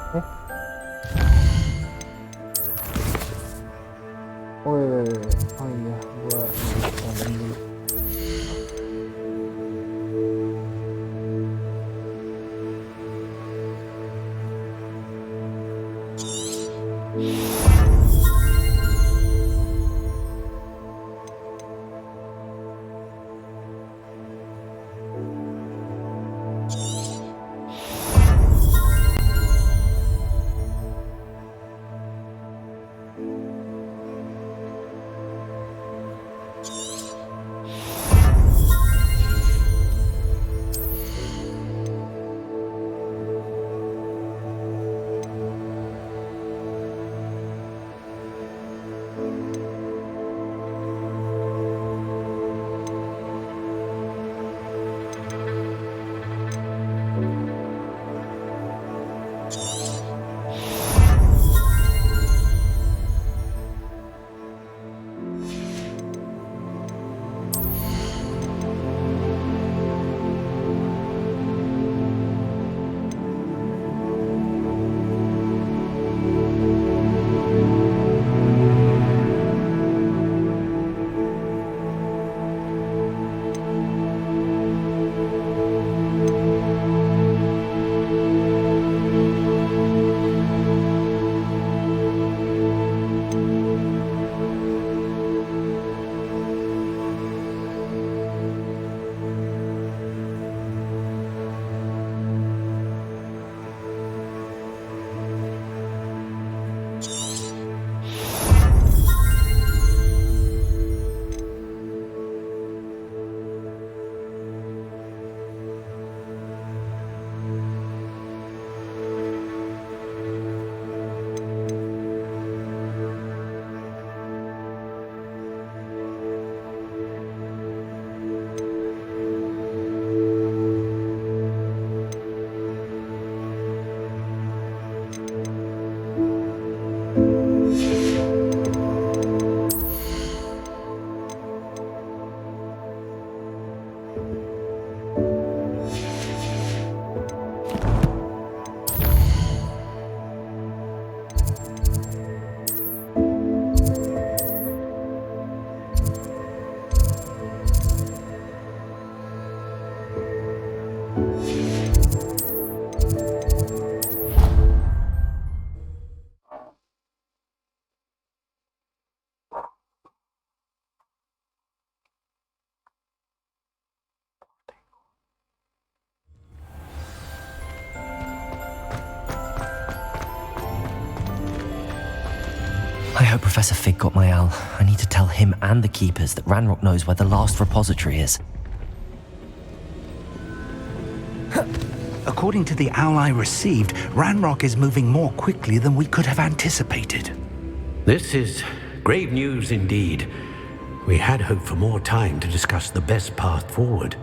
Eh? Oh iya, oh iya, gua tambahin dulu. I hope Professor Fig got my owl. I need to tell him and the Keepers that Ranrock knows where the last repository is. According to the owl I received, Ranrock is moving more quickly than we could have anticipated. This is grave news indeed. We had hoped for more time to discuss the best path forward.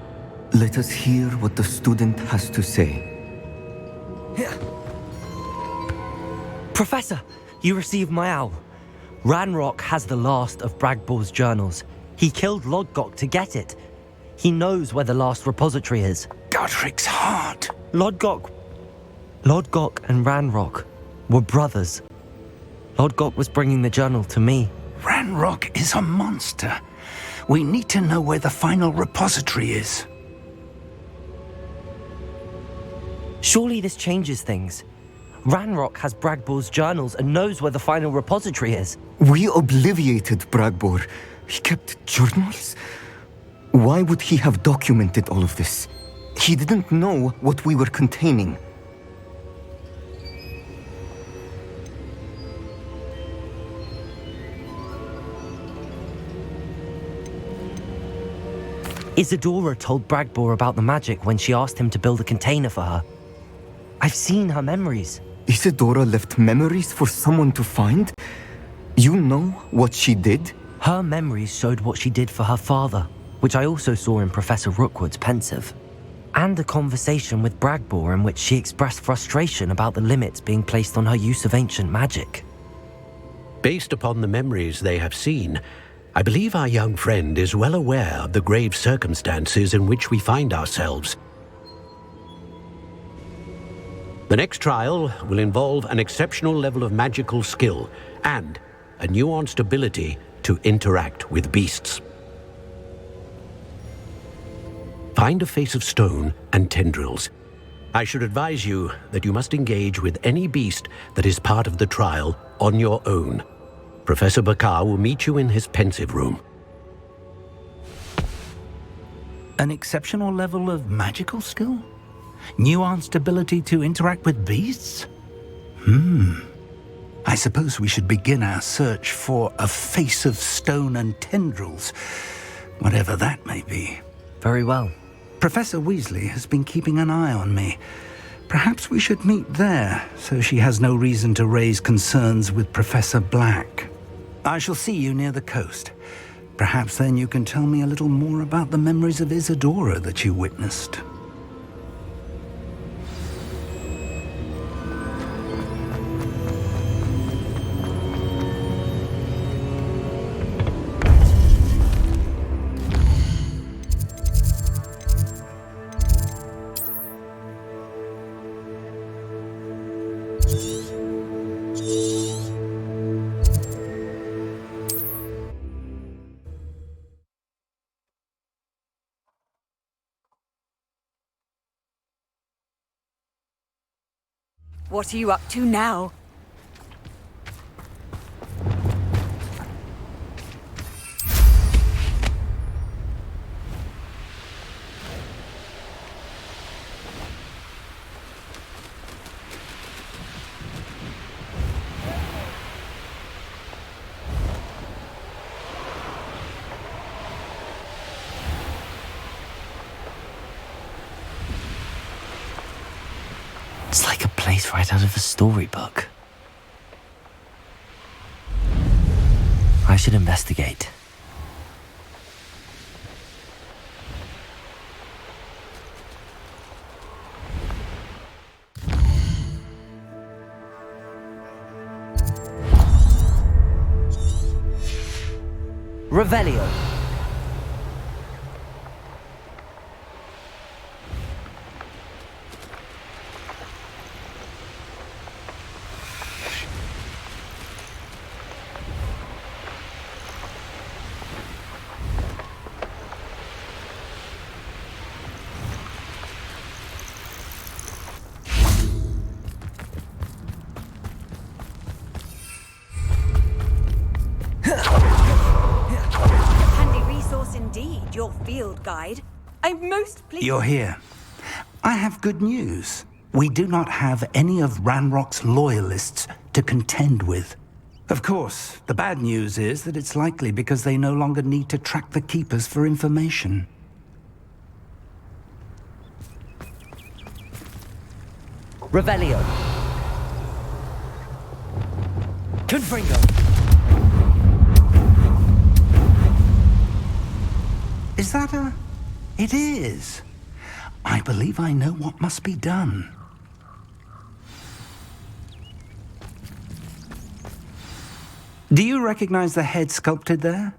Let us hear what the student has to say. Professor, you received my owl. Ranrock has the last of Bragbor's journals. He killed Lodgok to get it. He knows where the last repository is. Godric's heart. Lodgok and Ranrock were brothers. Lodgok was bringing the journal to me. Ranrock is a monster. We need to know where the final repository is. Surely this changes things. Ranrock has Bragbor's journals and knows where the final repository is. We obliviated Bragbor. He kept journals? Why would he have documented all of this? He didn't know what we were containing. Isadora told Bragbor about the magic when she asked him to build a container for her. I've seen her memories. Isadora left memories for someone to find? You know what she did? Her memories showed what she did for her father, which I also saw in Professor Rookwood's pensive. And a conversation with Bragbor in which she expressed frustration about the limits being placed on her use of ancient magic. Based upon the memories they have seen, I believe our young friend is well aware of the grave circumstances in which we find ourselves. The next trial will involve an exceptional level of magical skill and a nuanced ability to interact with beasts. Find a face of stone and tendrils. I should advise you that you must engage with any beast that is part of the trial on your own. Professor Bakar will meet you in his pensive room. An exceptional level of magical skill? Nuanced ability to interact with beasts? I suppose we should begin our search for a face of stone and tendrils, whatever that may be. Very well. Professor Weasley has been keeping an eye on me. Perhaps we should meet there, so she has no reason to raise concerns with Professor Black. I shall see you near the coast. Perhaps then you can tell me a little more about the memories of Isadora that you witnessed. What are you up to now? It's like a place right out of a storybook. I should investigate. Revelio. Indeed, your field guide. I'm most pleased. You're here. I have good news. We do not have any of Ranrock's loyalists to contend with. Of course, the bad news is that it's likely because they no longer need to track the Keepers for information. Revelio. Confringo. Is that a... It is. I believe I know what must be done. Do you recognize the head sculpted there?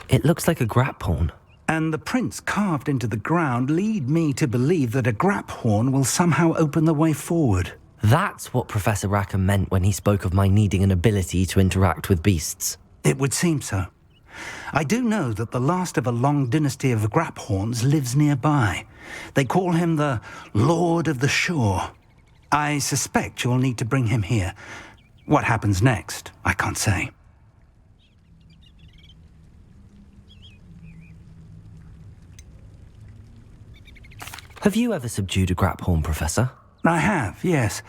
It looks like a grap horn. And the prints carved into the ground lead me to believe that a grap horn will somehow open the way forward. That's what Professor Rackham meant when he spoke of my needing an ability to interact with beasts. It would seem so. I do know that the last of a long dynasty of Graphorns lives nearby. They call him the Lord of the Shore. I suspect you'll need to bring him here. What happens next, I can't say. Have you ever subdued a Graphorn, Professor? I have, yes.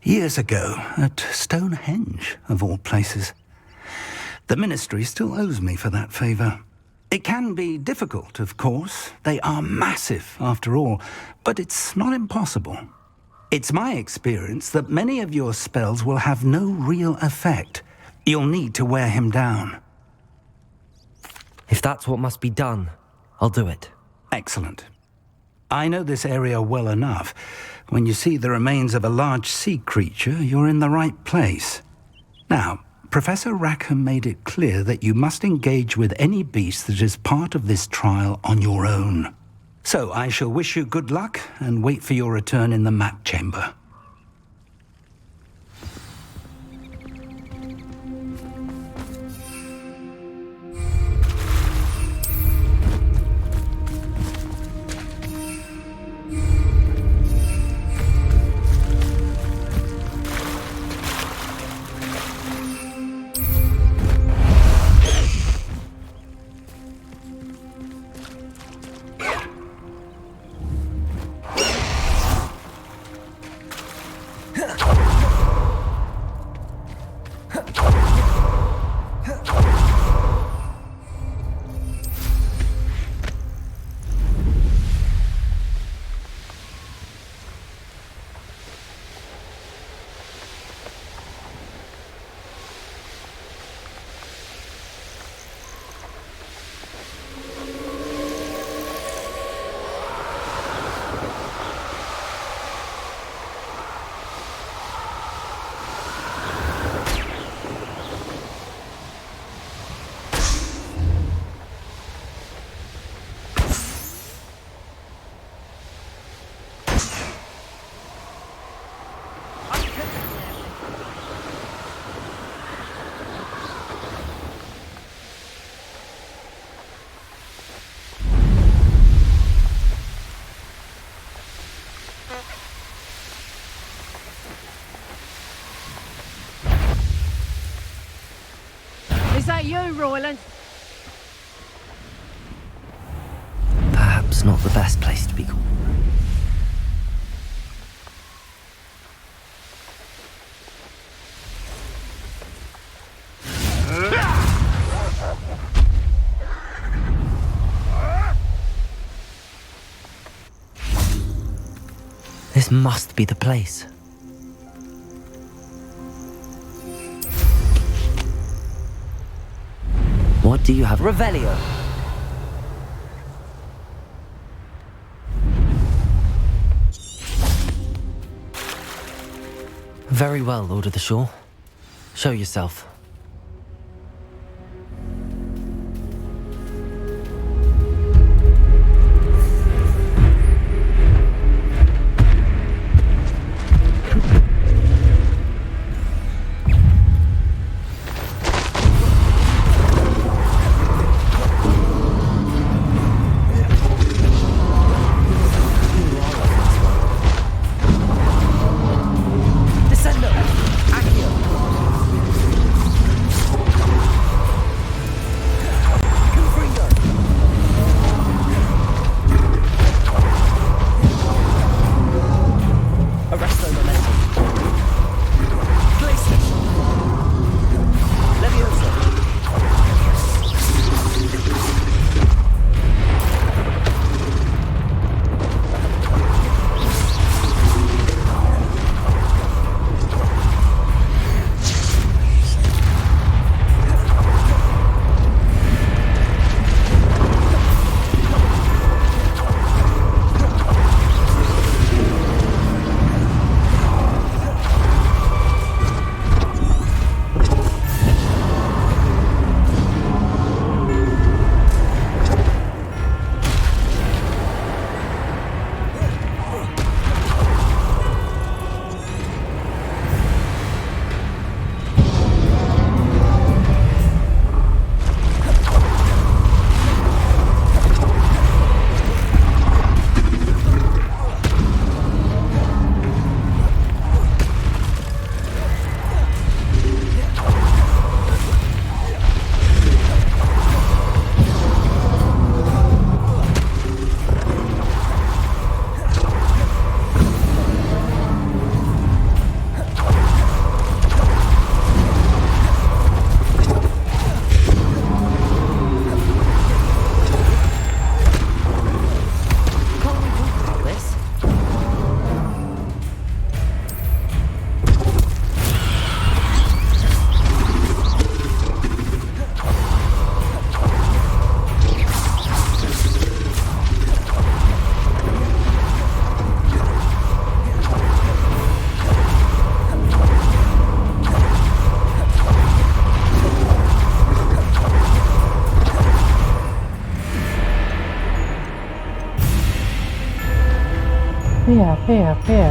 Years ago, at Stonehenge, of all places. The Ministry still owes me for that favor. It can be difficult, of course. They are massive, after all, but it's not impossible. It's my experience that many of your spells will have no real effect. You'll need to wear him down. If that's what must be done, I'll do it. Excellent. I know this area well enough. When you see the remains of a large sea creature, you're in the right place. Now, Professor Rackham made it clear that you must engage with any beast that is part of this trial on your own. So I shall wish you good luck and wait for your return in the map chamber. Is that you, Royland? Perhaps not the best place to be called. This must be the place. What do you have? Revelio. Very well, Lord of the Shore. Show yourself. Apa ya?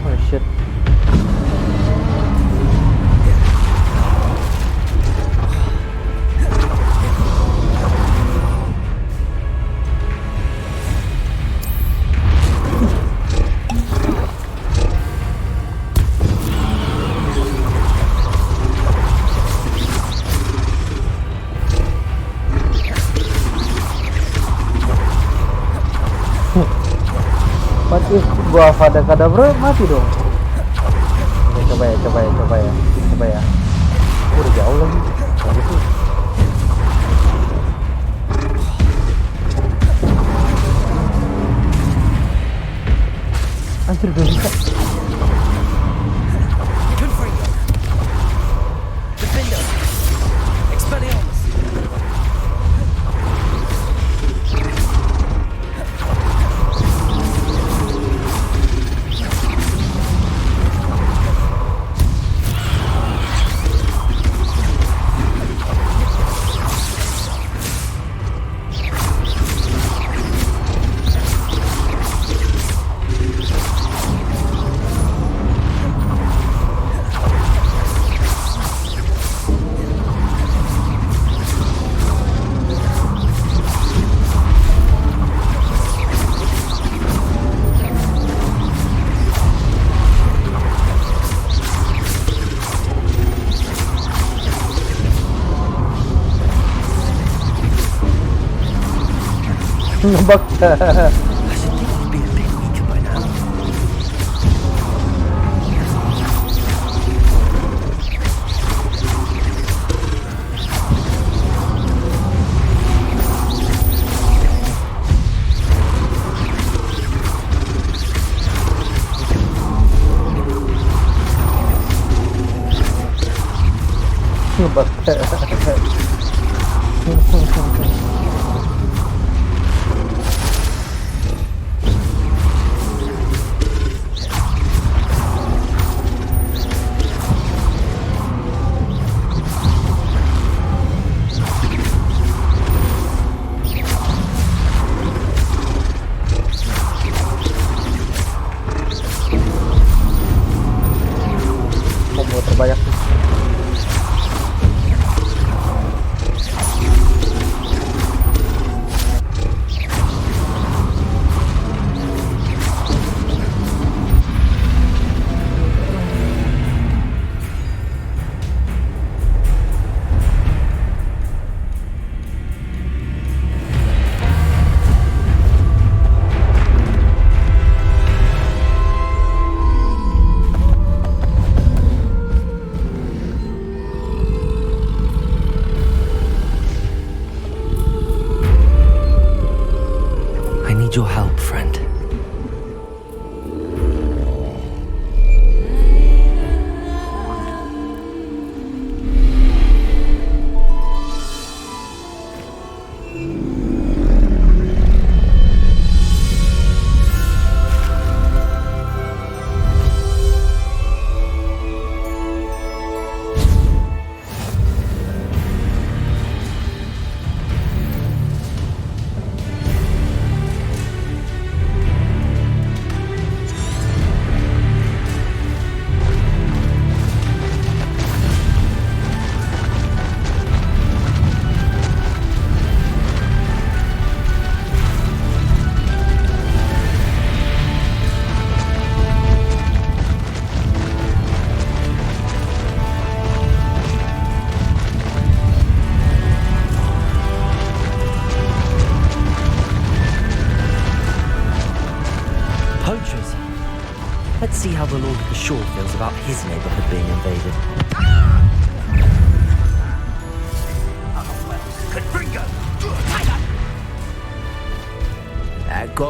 Oh shit. Mati gua pada kadabra mati dong. Oke, coba ya. Udah jauh lagi. Nah, gitu. Anjir gak bisa. Ngebak. I should think he'd be a bit weaker by now. Ngebak. Combo terbanyak sih. I need your help, friend.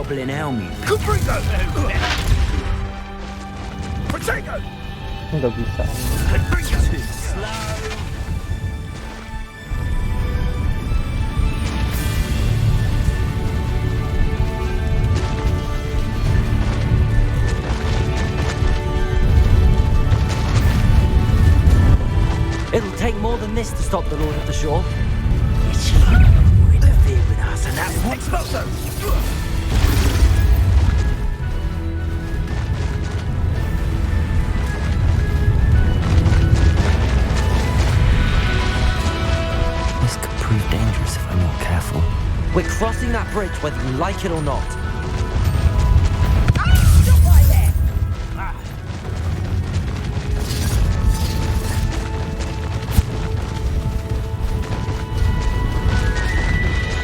wobbling helmet. Nggak bisa. Too slow. It'll take more than this to stop the Lord of the Shore. It's you who interfered with us, and that Exploso! This could prove dangerous if I'm not careful. We're crossing that bridge whether you like it or not.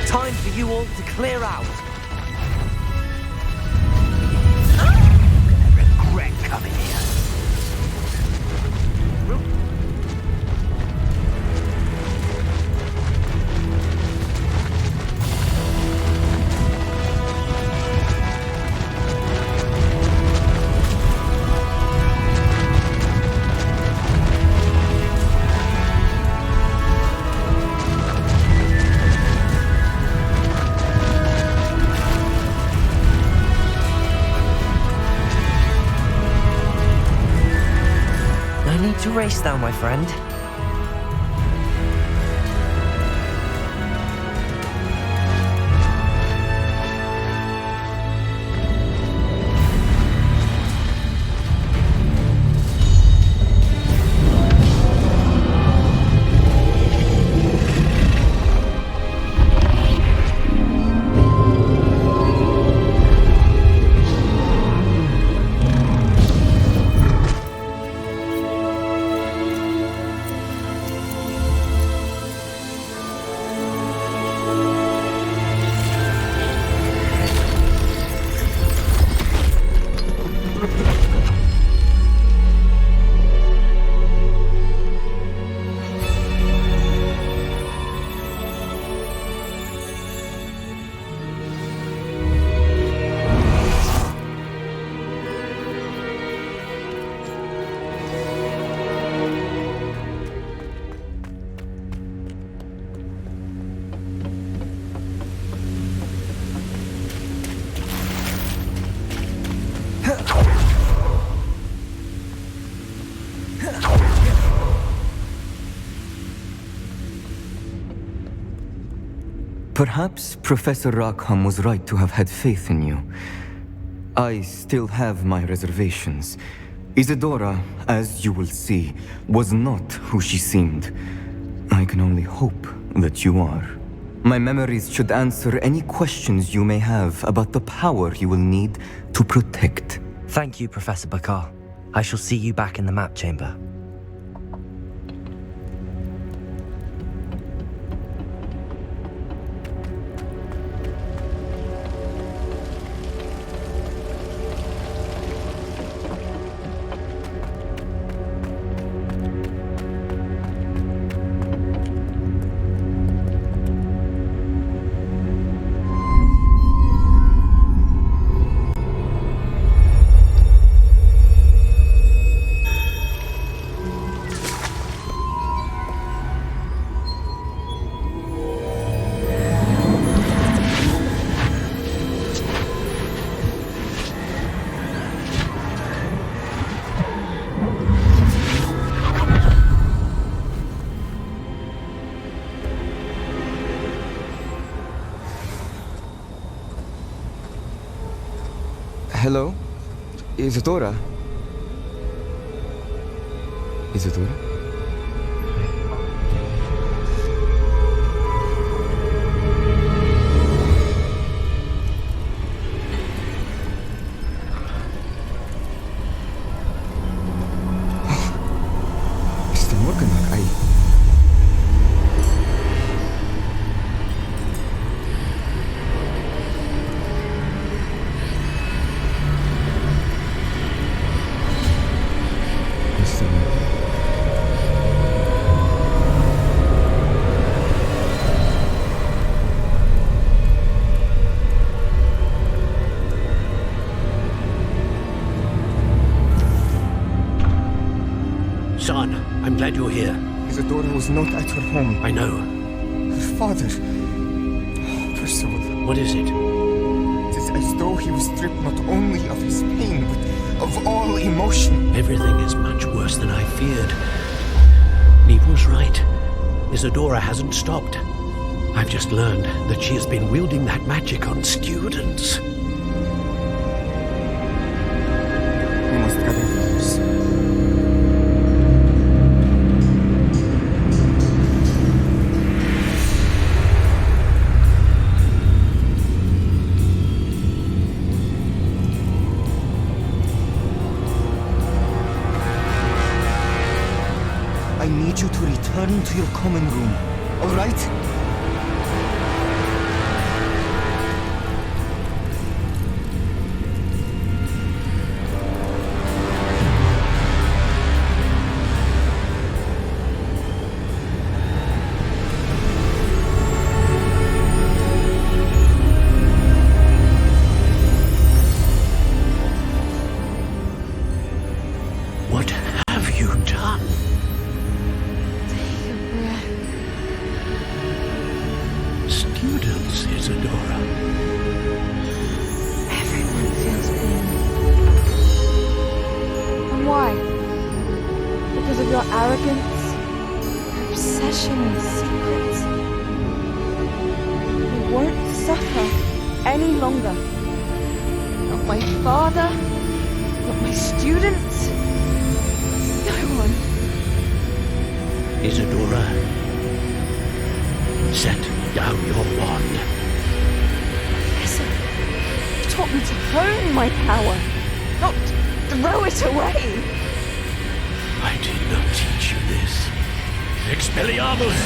Time for you all to clear out. Regret coming here. No need to race now, my friend. Perhaps Professor Rackham was right to have had faith in you. I still have my reservations. Isadora, as you will see, was not who she seemed. I can only hope that you are. My memories should answer any questions you may have about the power you will need to protect. Thank you, Professor Bakar. I shall see you back in the map chamber. Hello? Isadora? Isadora? Mr. Morganak, Mr. Isadora was not at her home. I know. Her father... Percival. What is it? It is as though he was stripped not only of his pain, but of all emotion. Everything is much worse than I feared. Neve was right. Isadora hasn't stopped. I've just learned that she has been wielding that magic on students. We must gather the others. I need you to return to your common room, all right? What have you done? Take a breath. Students, Isadora. Everyone feels pain. And why? Because of your arrogance, your obsession with secrets. We won't suffer any longer. Not my father, not my students. No one. Isadora, set down your wand. Professor, you taught me to hone my power, not throw it away. I did not teach you this. Expelliarmus!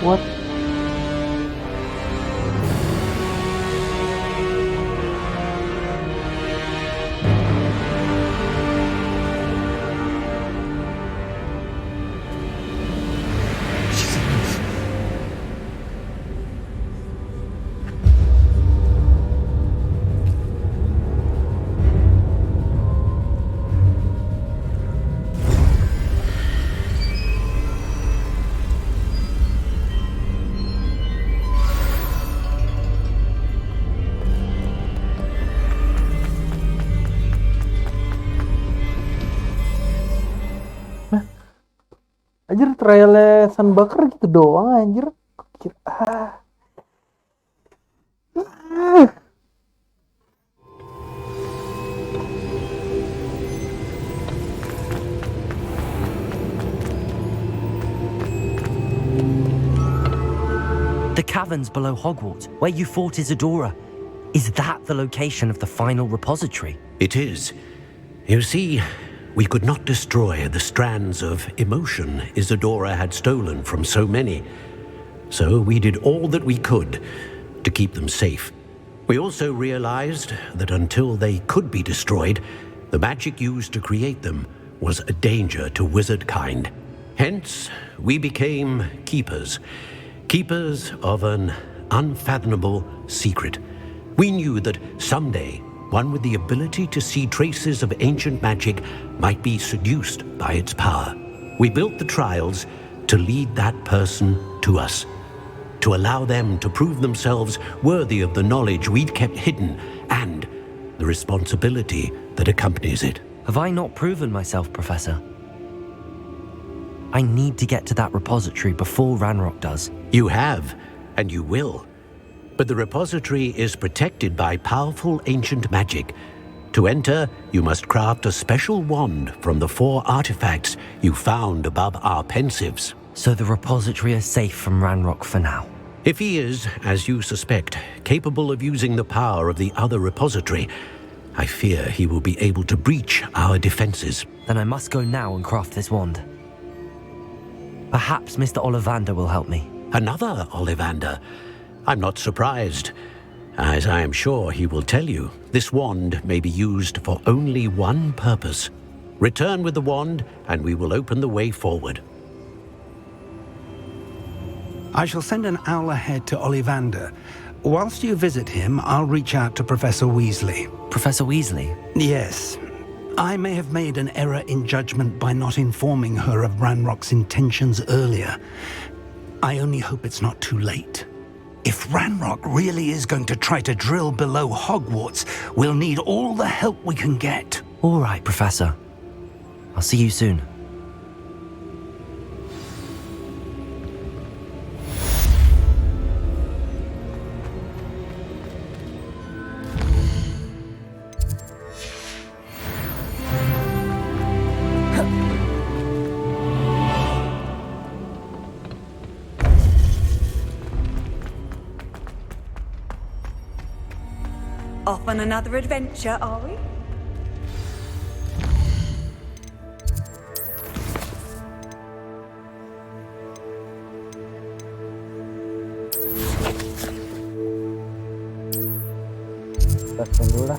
What? Anjir, trialnya Sunbaker gitu doang anjir. Kira The caverns below Hogwarts, where you fought Isadora. Is that the location of the final repository? It is. You see, we could not destroy the strands of emotion Isadora had stolen from so many. So we did all that we could to keep them safe. We also realized that until they could be destroyed, the magic used to create them was a danger to wizard kind. Hence, we became keepers. Keepers of an unfathomable secret. We knew that someday, one with the ability to see traces of ancient magic might be seduced by its power. We built the trials to lead that person to us, to allow them to prove themselves worthy of the knowledge we'd kept hidden and the responsibility that accompanies it. Have I not proven myself, Professor? I need to get to that repository before Ranrock does. You have, and you will. But the repository is protected by powerful ancient magic. To enter, you must craft a special wand from the 4 artifacts you found above our pensives. So the repository is safe from Ranrock for now. If he is, as you suspect, capable of using the power of the other repository, I fear he will be able to breach our defenses. Then I must go now and craft this wand. Perhaps Mr. Ollivander will help me. Another Ollivander? I'm not surprised. As I am sure he will tell you, this wand may be used for only one purpose. Return with the wand, and we will open the way forward. I shall send an owl ahead to Ollivander. Whilst you visit him, I'll reach out to Professor Weasley. Professor Weasley? Yes. I may have made an error in judgment by not informing her of Ranrock's intentions earlier. I only hope it's not too late. If Ranrock really is going to try to drill below Hogwarts, we'll need all the help we can get. All right, Professor. I'll see you soon. Off on another adventure, are we? Kita dulu lah.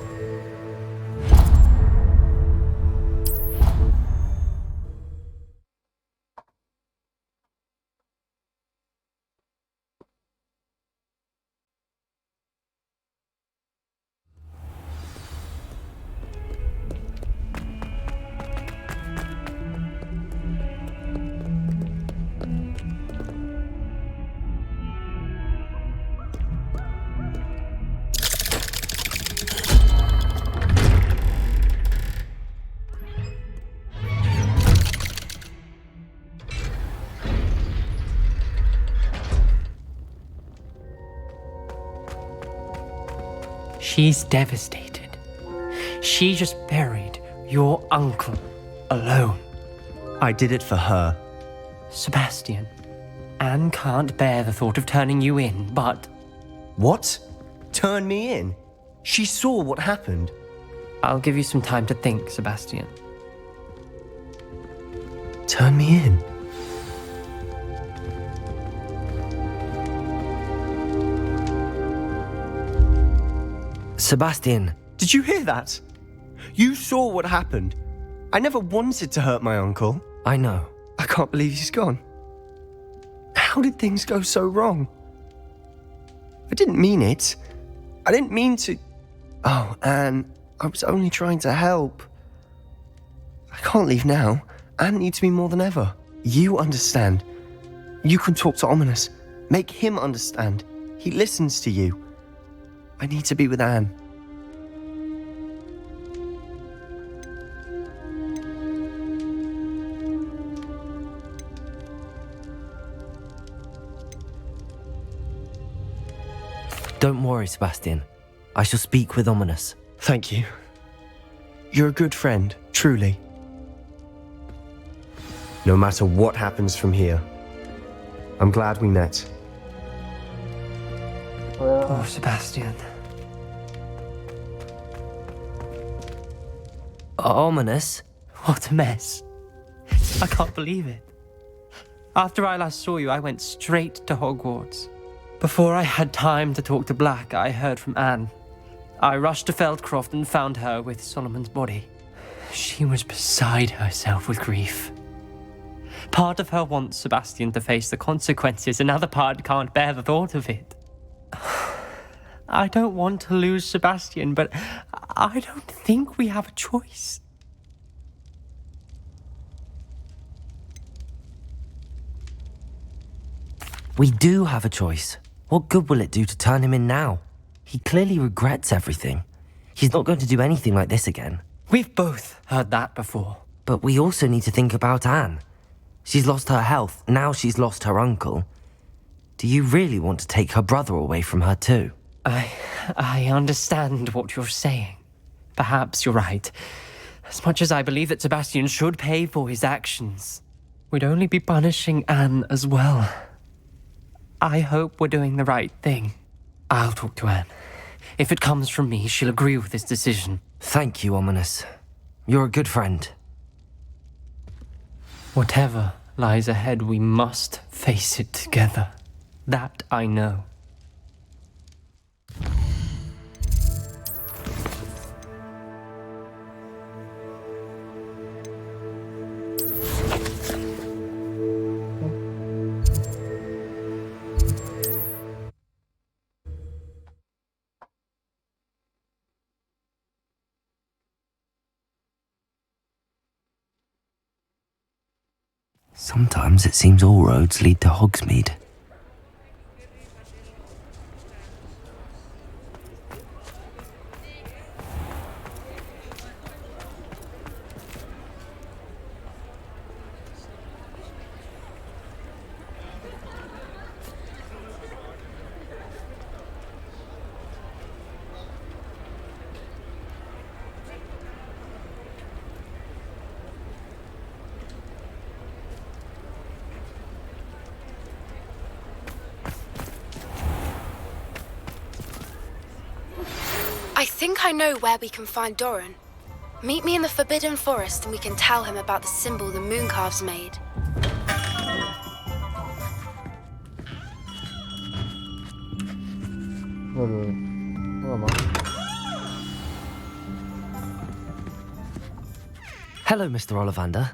She's devastated. She just buried your uncle alone. I did it for her. Sebastian, Anne can't bear the thought of turning you in, but... What? Turn me in? She saw what happened. I'll give you some time to think, Sebastian. Turn me in? Sebastian. Did you hear that? You saw what happened. I never wanted to hurt my uncle. I know. I can't believe he's gone. How did things go so wrong? I didn't mean it. I didn't mean to... Oh, Anne, I was only trying to help. I can't leave now. Anne needs me more than ever. You understand. You can talk to Ominous. Make him understand. He listens to you. I need to be with Anne. Don't worry, Sebastian. I shall speak with Ominous. Thank you. You're a good friend, truly. No matter what happens from here, I'm glad we met. Poor Sebastian. Ominous? What a mess. I can't believe it. After I last saw you, I went straight to Hogwarts. Before I had time to talk to Black, I heard from Anne. I rushed to Feldcroft and found her with Solomon's body. She was beside herself with grief. Part of her wants Sebastian to face the consequences, another part can't bear the thought of it. I don't want to lose Sebastian, but I don't think we have a choice. We do have a choice. What good will it do to turn him in now? He clearly regrets everything. He's not going to do anything like this again. We've both heard that before. But we also need to think about Anne. She's lost her health, now she's lost her uncle. Do you really want to take her brother away from her too? I understand what you're saying. Perhaps you're right. As much as I believe that Sebastian should pay for his actions, we'd only be punishing Anne as well. I hope we're doing the right thing. I'll talk to Anne. If it comes from me, she'll agree with this decision. Thank you, Ominous. You're a good friend. Whatever lies ahead, we must face it together. That I know. Sometimes it seems all roads lead to Hogsmeade. I think I know where we can find Doran. Meet me in the Forbidden Forest and we can tell him about the symbol the Mooncalves made. Hello, Mr. Ollivander.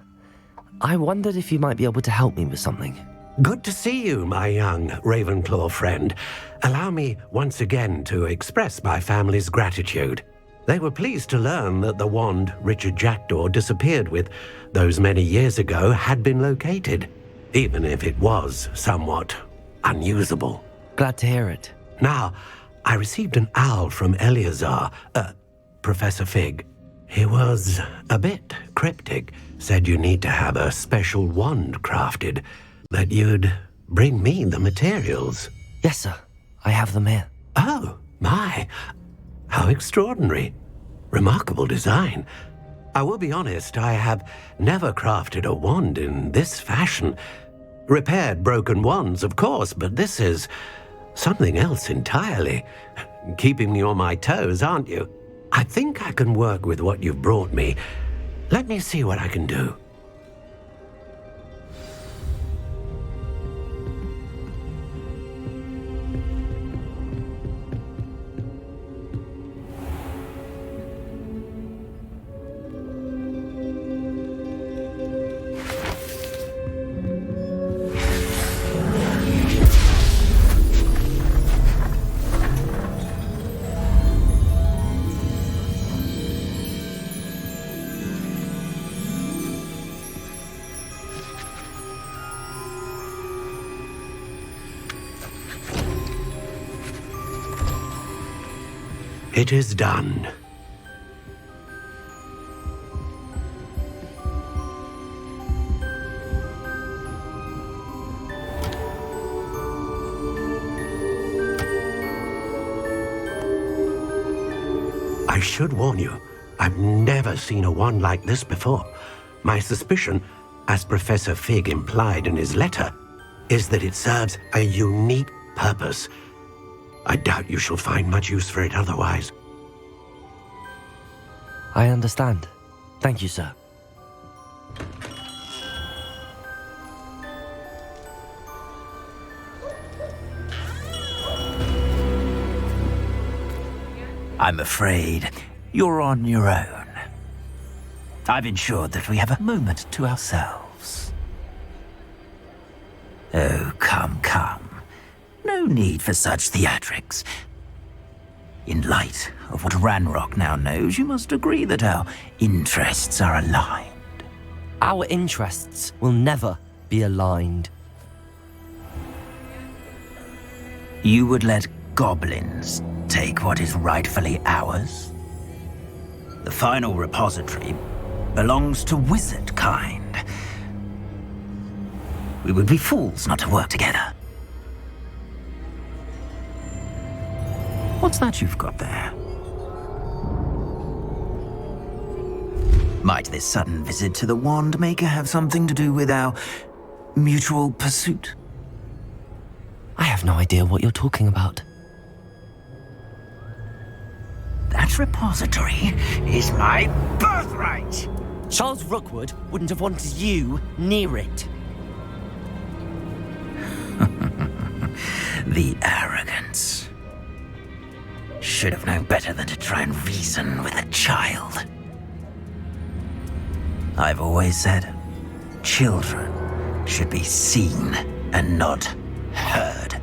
I wondered if you might be able to help me with something. Good to see you, my young Ravenclaw friend. Allow me once again to express my family's gratitude. They were pleased to learn that the wand Richard Jackdaw disappeared with those many years ago had been located, even if it was somewhat unusable. Glad to hear it. Now, I received an owl from Eleazar, Professor Fig. He was a bit cryptic, said you need to have a special wand crafted, that you'd bring me the materials. Yes, sir. I have them here. Oh, my. How extraordinary. Remarkable design. I will be honest, I have never crafted a wand in this fashion. Repaired broken wands, of course, but this is something else entirely. Keeping me on my toes, aren't you? I think I can work with what you've brought me. Let me see what I can do. It is done. I should warn you, I've never seen a wand like this before. My suspicion, as Professor Fig implied in his letter, is that it serves a unique purpose. I doubt you shall find much use for it otherwise. I understand. Thank you, sir. I'm afraid you're on your own. I've ensured that we have a moment to ourselves. Oh, come. No need for such theatrics. In light of what Ranrock now knows, you must agree that our interests are aligned. Our interests will never be aligned. You would let goblins take what is rightfully ours? The final repository belongs to wizard kind. We would be fools not to work together. What's that you've got there? Might this sudden visit to the Wand Maker have something to do with our mutual pursuit? I have have no idea what you're talking about. That repository is my birthright! Charles Rookwood wouldn't have wanted you near it. The arrogance. Should have known better than to try and reason with a child. I've always said, children should be seen and not heard.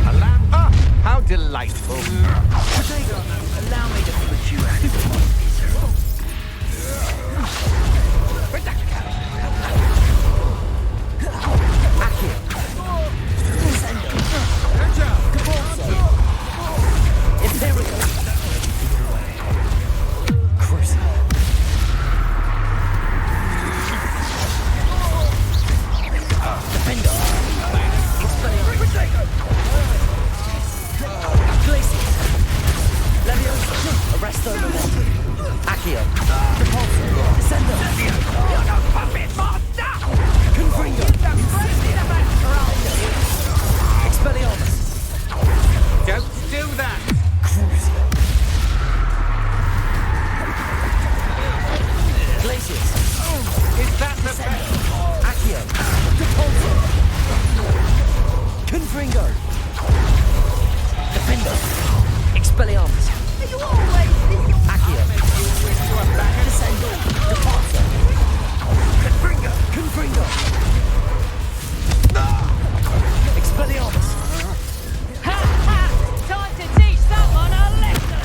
A lamb Confringo! Defender! Expelliarmus! Are you always this Accio! Descendo! Departure! Confringo! Expelliarmus! Ha ha! Time to teach someone a lesson!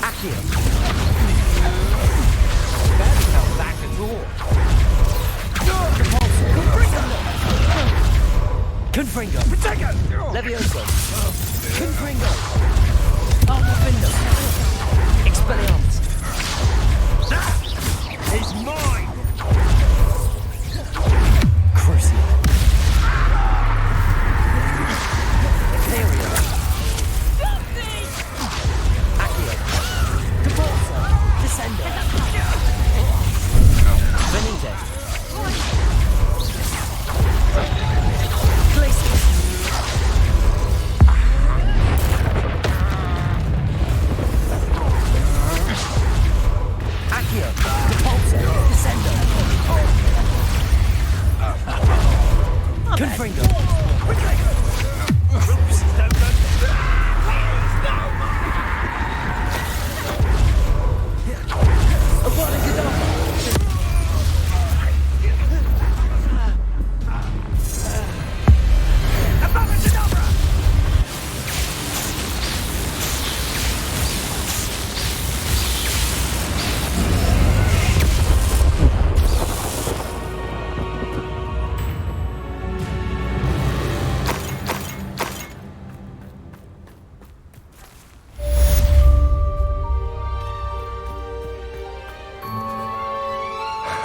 Accio! Barely come back at all. Confringo! Protego! Levioso! Confringo! Defender! Expelliarmus! That is mine! Crucio! Imperial! Accio! Deporto! Descender! Venite! Glacius! Accio! Deporto! Descender! Confringo!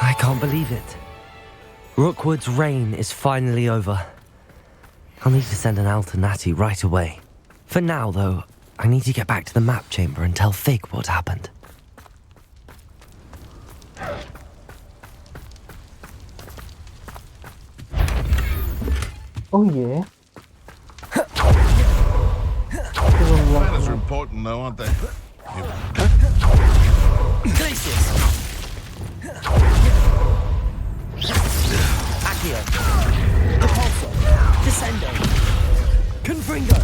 I can't believe it. Rookwood's reign is finally over. I'll need to send an Al to Natty right away. For now, though, I need to get back to the map chamber and tell Fig what happened. Oh yeah. Manners are important, though, aren't they? Glacius! Accio! Repulsor! Descendo! Confringo!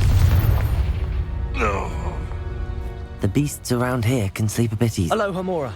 The beasts around here can sleep a bit easy. Hello, Hamura.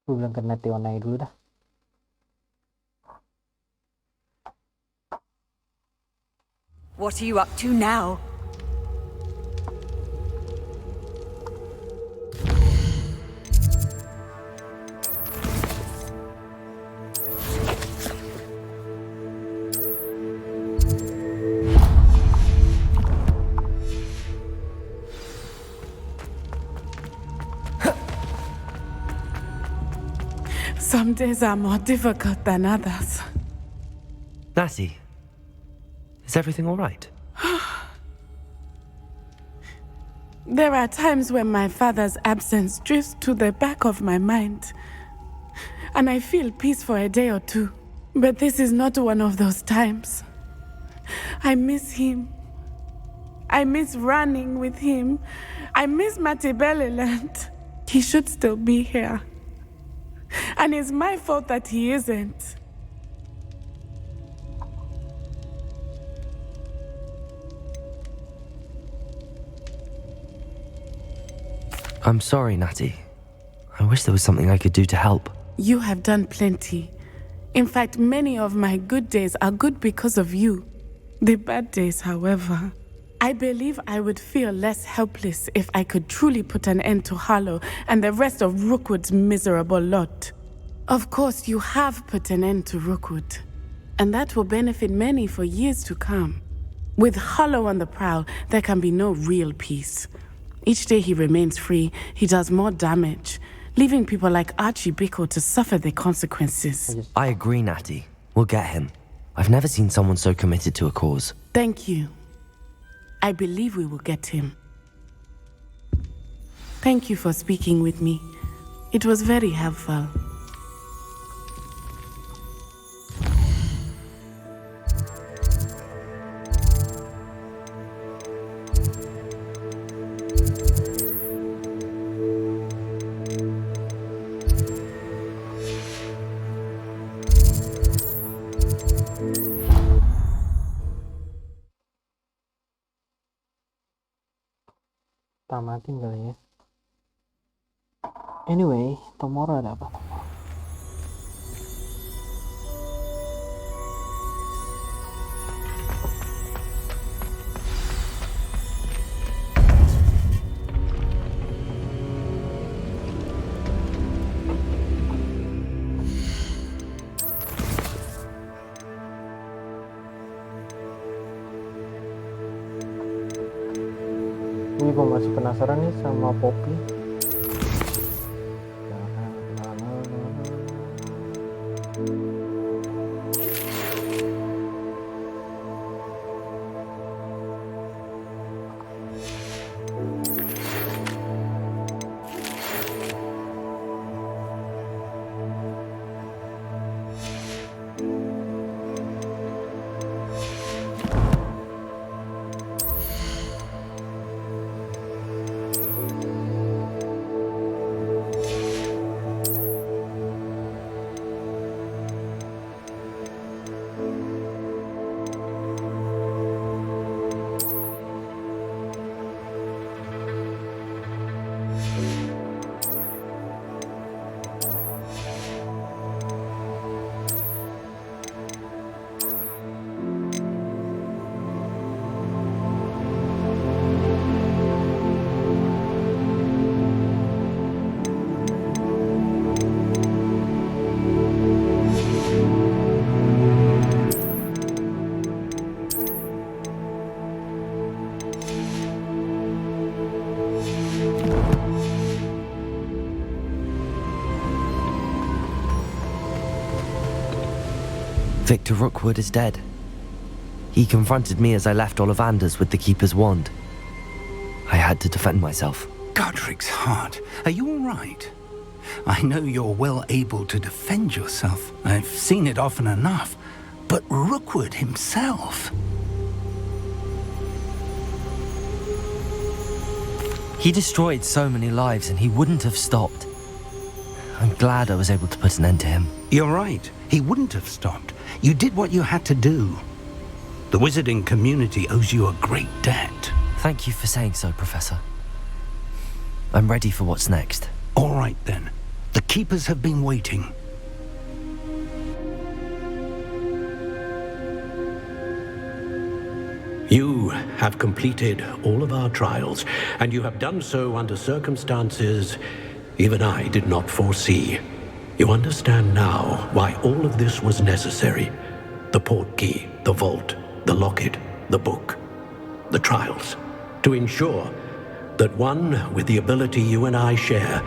Gue bilang ke Nati warnai dulu dah. What are you up to now? Some days are more difficult than others. Natty, is everything all right? There are times when my father's absence drifts to the back of my mind, and I feel peace for a day or two. But this is not one of those times. I miss him. I miss running with him. I miss Matibeleland. He should still be here. And it's my fault that he isn't. I'm sorry, Natty. I wish there was something I could do to help. You have done plenty. In fact, many of my good days are good because of you. The bad days, however, I believe I would feel less helpless if I could truly put an end to Harlow and the rest of Rookwood's miserable lot. Of course, you have put an end to Rookwood, and that will benefit many for years to come. With Hollow on the prowl, there can be no real peace. Each day he remains free, he does more damage, leaving people like Archie Bickel to suffer the consequences. I agree, Natty. We'll get him. I've never seen someone so committed to a cause. Thank you. I believe we will get him. Thank you for speaking with me. It was very helpful. Tamatin kali ya. Anyway, tomorrow ada apa? Ini gue masih penasaran nih sama Poppy. Victor Rookwood is dead. He confronted me as I left Ollivanders with the Keeper's wand. I had to defend myself. Godric's heart. Are you all right? I know you're well able to defend yourself. I've seen it often enough. But Rookwood himself... He destroyed so many lives and he wouldn't have stopped. I'm glad I was able to put an end to him. You're right. He wouldn't have stopped. You did what you had to do. The wizarding community owes you a great debt. Thank you for saying so, Professor. I'm ready for what's next. All right, then. The Keepers have been waiting. You have completed all of our trials, and you have done so under circumstances even I did not foresee. You understand now why all of this was necessary. The portkey, the vault, the locket, the book, the trials. To ensure that one with the ability you and I share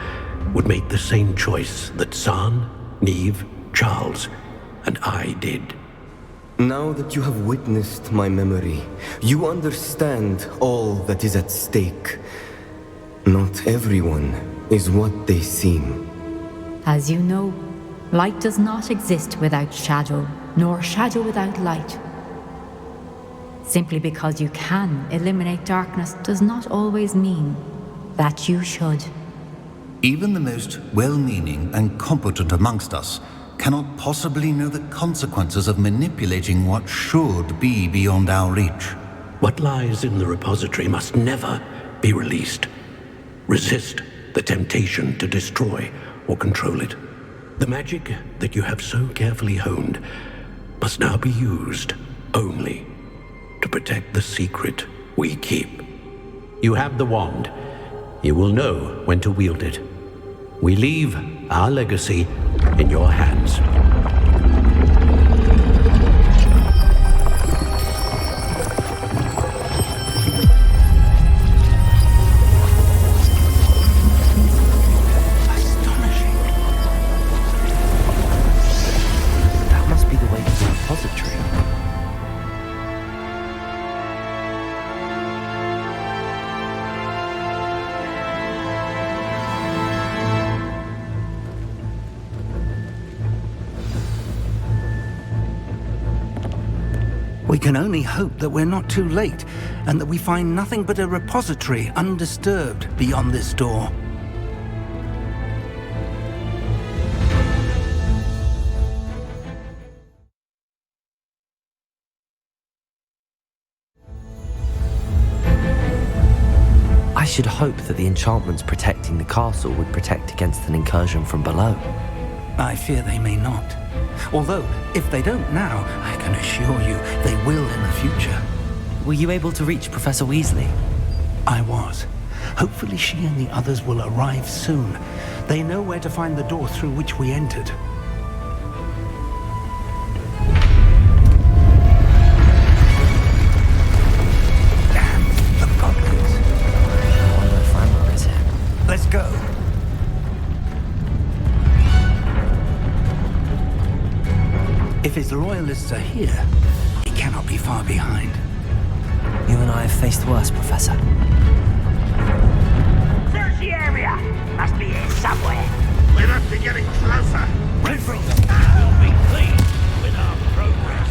would make the same choice that San, Neve, Charles, and I did. Now that you have witnessed my memory, you understand all that is at stake. Not everyone is what they seem. As you know, light does not exist without shadow, nor shadow without light. Simply because you can eliminate darkness does not always mean that you should. Even the most well-meaning and competent amongst us cannot possibly know the consequences of manipulating what should be beyond our reach. What lies in the repository must never be released. Resist the temptation to destroy or control it. The magic that you have so carefully honed must now be used only to protect the secret we keep. You have the wand. You will know when to wield it. We leave our legacy in your hands. We can only hope that we're not too late, and that we find nothing but a repository undisturbed beyond this door. I should hope that the enchantments protecting the castle would protect against an incursion from below. I fear they may not. Although, if they don't now, I can assure you they will in the future. Were you able to reach Professor Weasley? I was. Hopefully she and the others will arrive soon. They know where to find the door through which we entered. Let's go. If his loyalists are here, he cannot be far behind. You and I have faced worse, Professor. Search the area! Must be here somewhere. We must be getting closer. We'll be pleased with our progress.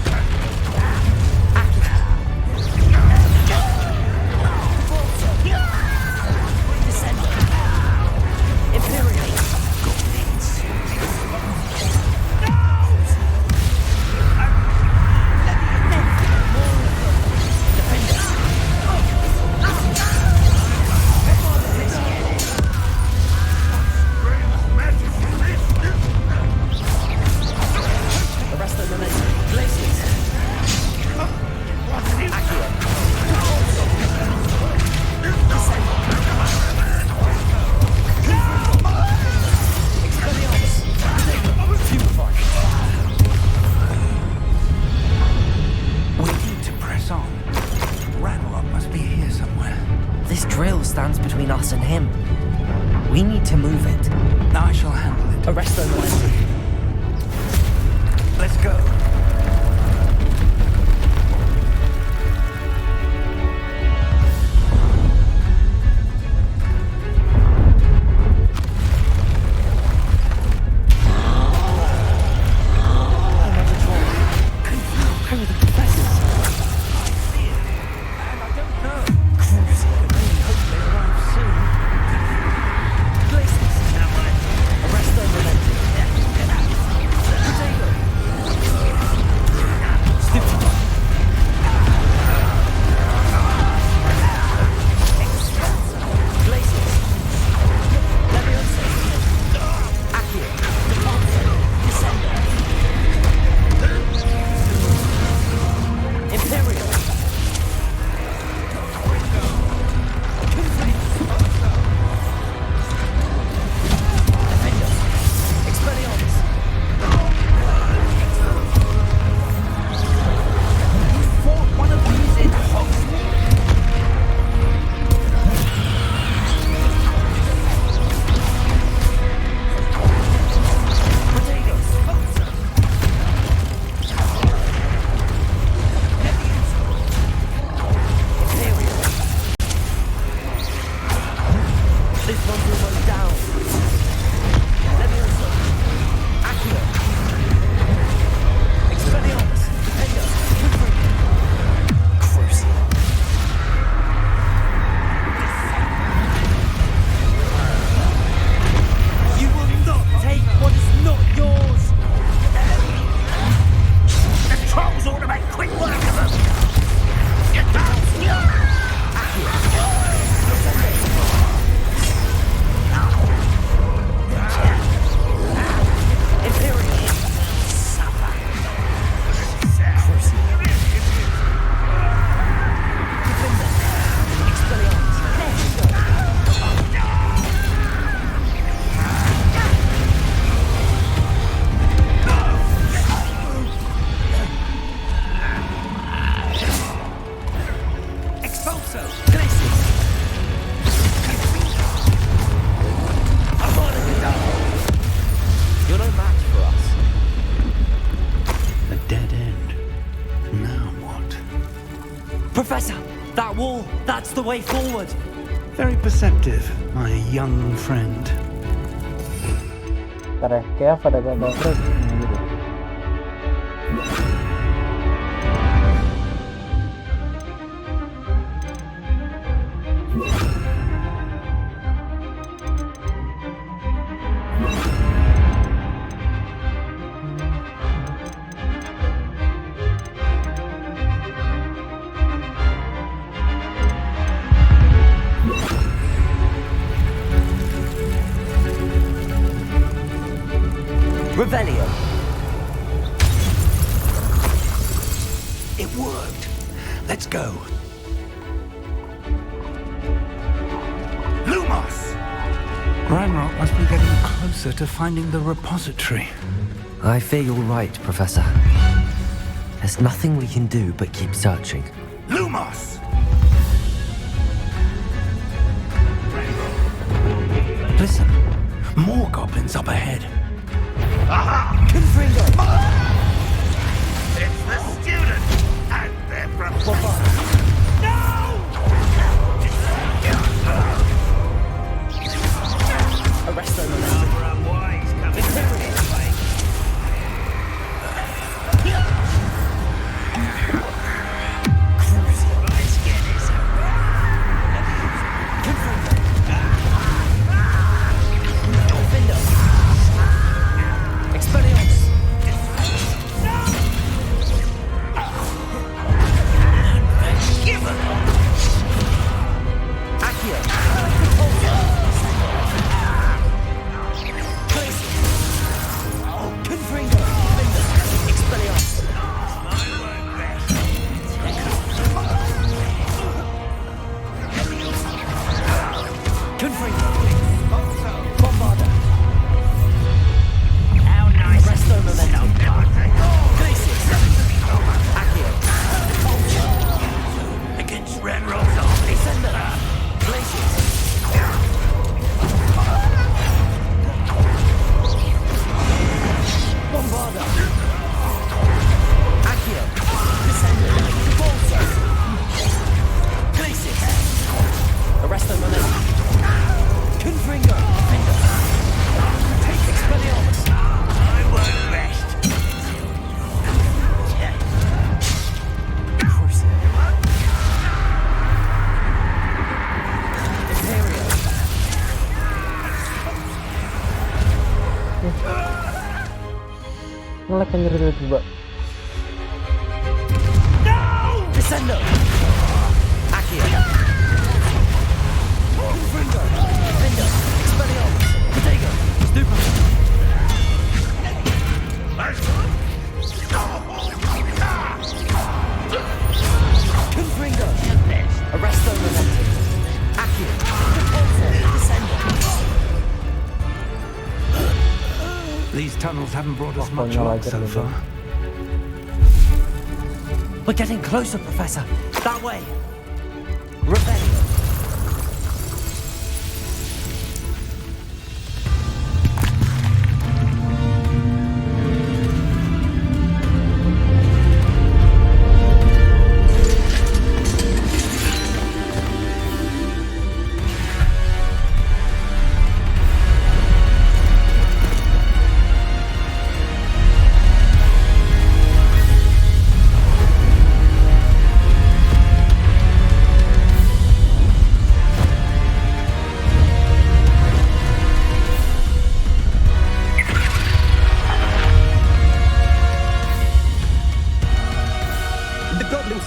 Between us and him. We need to move it. I shall handle it. Arrest them, Wendy. Let's go. That's the way forward. Very perceptive, my young friend. Kayak pada gambar gitu. Revelio. It worked. Let's go. Lumos! Ranrock must be getting closer to finding the repository. I fear you're right, Professor. There's nothing we can do but keep searching. Lumos! Listen, more goblins up ahead. Aha! Confringo! It's the student and their professor. Arrest them. Unwise coming this way. Let's get this Expelliarmus! Given! Accio! Confringo! Expelliarmus! Confringo! Bombarda! How nice. Resto momentum. Glacius! Accio! Against Ranrock's army. Descender! Glacius! Bombarda! Accio! Descender! Bolsa! Glacius! Arresto momentum. Confringo! Take Expelliarmus! I won't rest. Imperio! Ngelek anjir tiba-tiba. Descendo! Accio! Confringo! Vindo! Expelliarmus! Protego! Stupa! Confringo! Arresto momentum! Accio! Descendo! These tunnels haven't brought us much Pokoknya luck wajar so gitu. far. We're getting closer, Professor! That way! Revelio!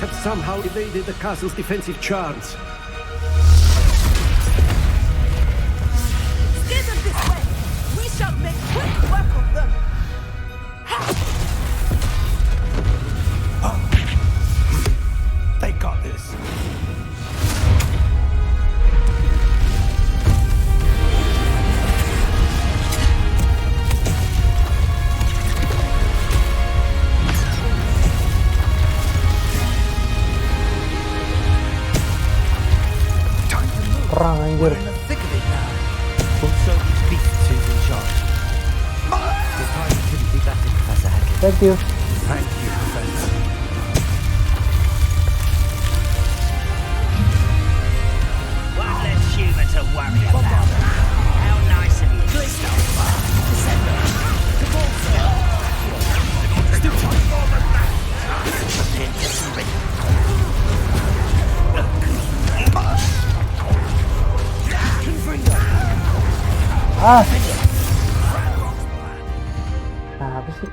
Have somehow evaded the castle's defensive charms. Steer them this way. We shall make quick work of them. They got this. Perang anjir. Thick of it now. We'll show these beasts who's in charge. Your timing couldn't be better, Professor Headley. Thank you. Thank you, Professor. One less human to worry about. How nice of you. Descendo! Cabolso! Confringo! Ah. Nah, apa sih?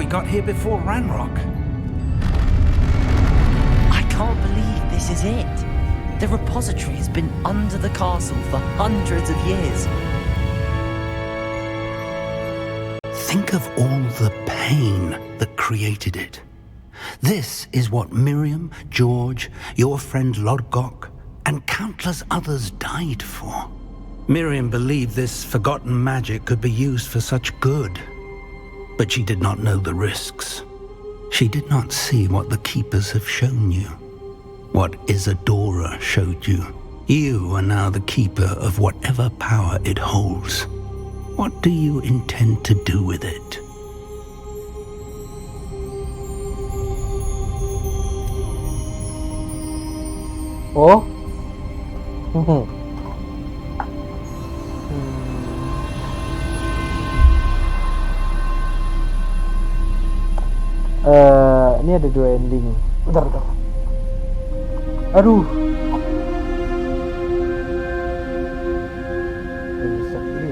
got here before Ranrock. I can't believe this is it. The repository has been under the castle for hundreds of years. Think of all the pain that created it. This is what Miriam, George, your friend Lodgok, and countless others died for. Miriam believed this forgotten magic could be used for such good, but she did not know the risks. She did not see what the Keepers have shown you, what Isadora showed you. You are now the Keeper of whatever power it holds. What do you intend to do with it? Oh? Ini ada 2 ending. Bentar. Aduh. Bisa ini.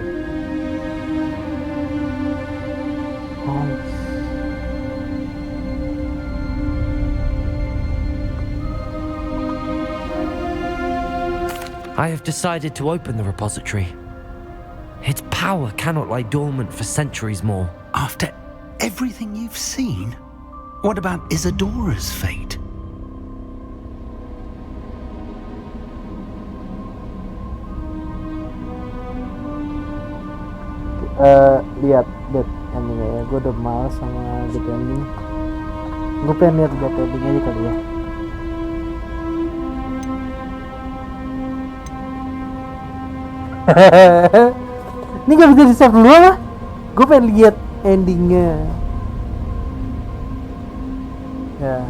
I have decided to open the repository. Its power cannot lie dormant for centuries more. After everything you've seen? What about Isadora's fate? Lihat dead endingnya ya. Gue udah males sama dead ending. Gue pengen lihat dead ending aja kali ya. Ini gak bisa di save dulu lah. Gue pengen lihat endingnya. Ya.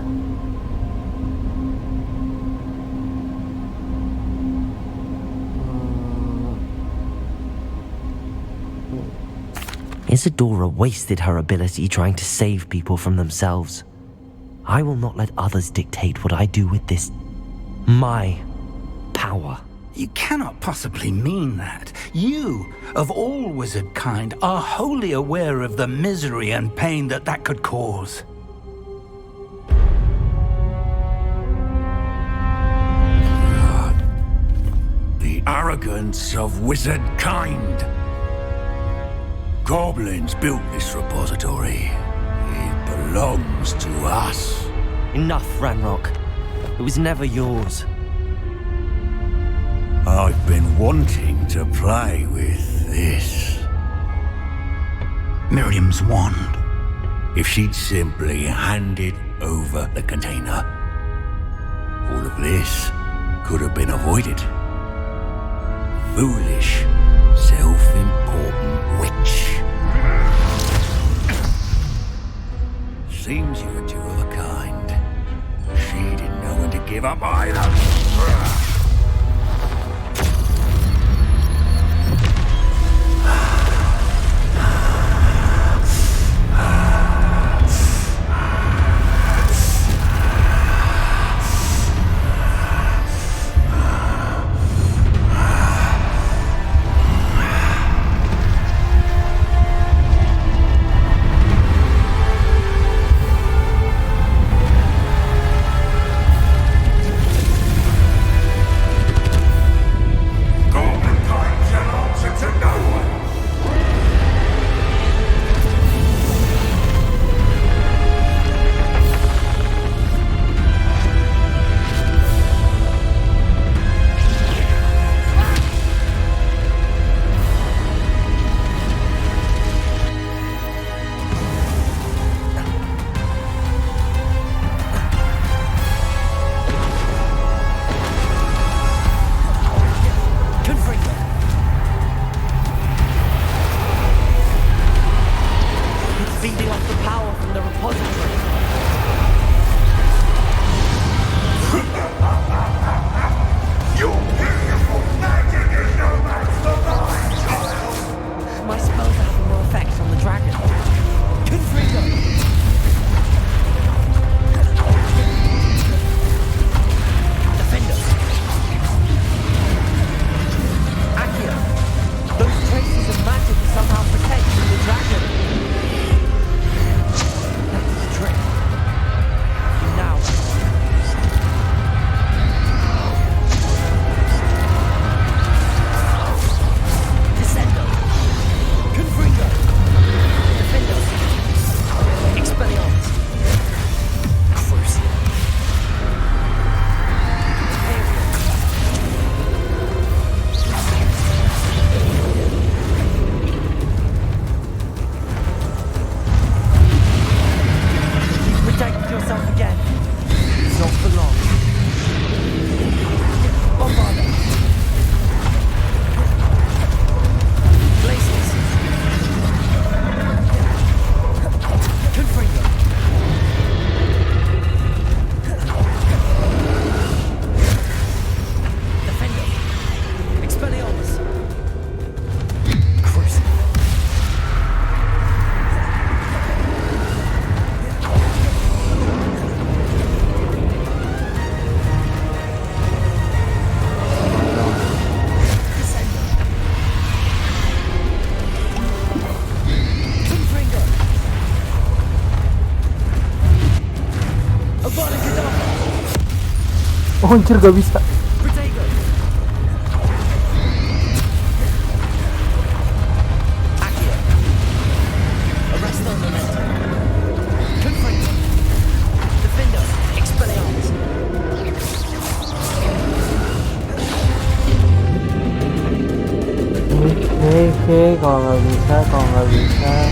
Isadora wasted her ability trying to save people from themselves. I will not let others dictate what I do with this. My power. You cannot possibly mean that. You, of all wizard kind, are wholly aware of the misery and pain that could cause. The arrogance of wizard kind. Goblins built this repository. It belongs to us. Enough, Ranrock. It was never yours. I've been wanting to play with this. Miriam's wand. If she'd simply handed over the container, all of this could have been avoided. Foolish, self-important witch. Seems you were two of a kind. She didn't know when to give up either. Oh anjir gak bisa. Oke, kalau nggak bisa.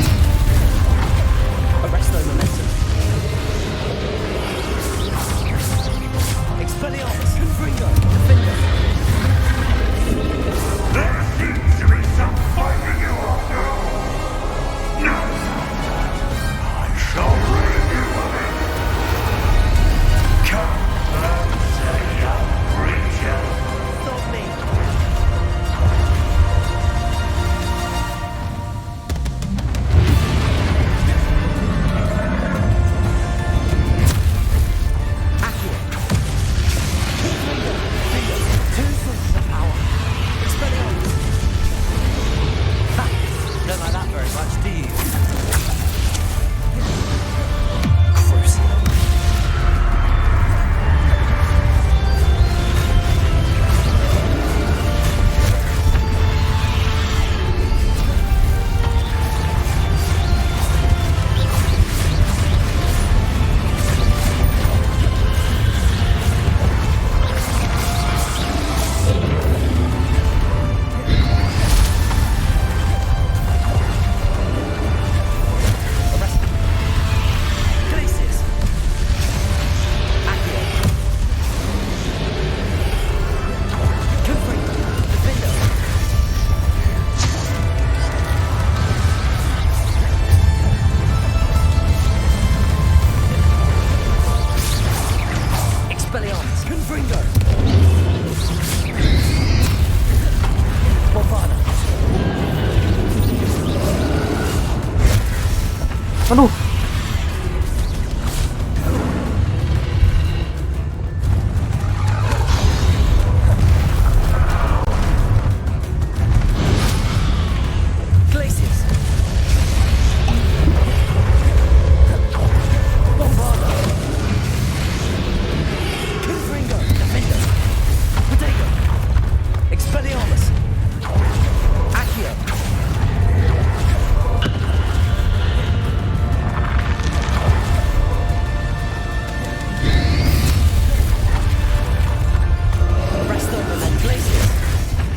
Aduh.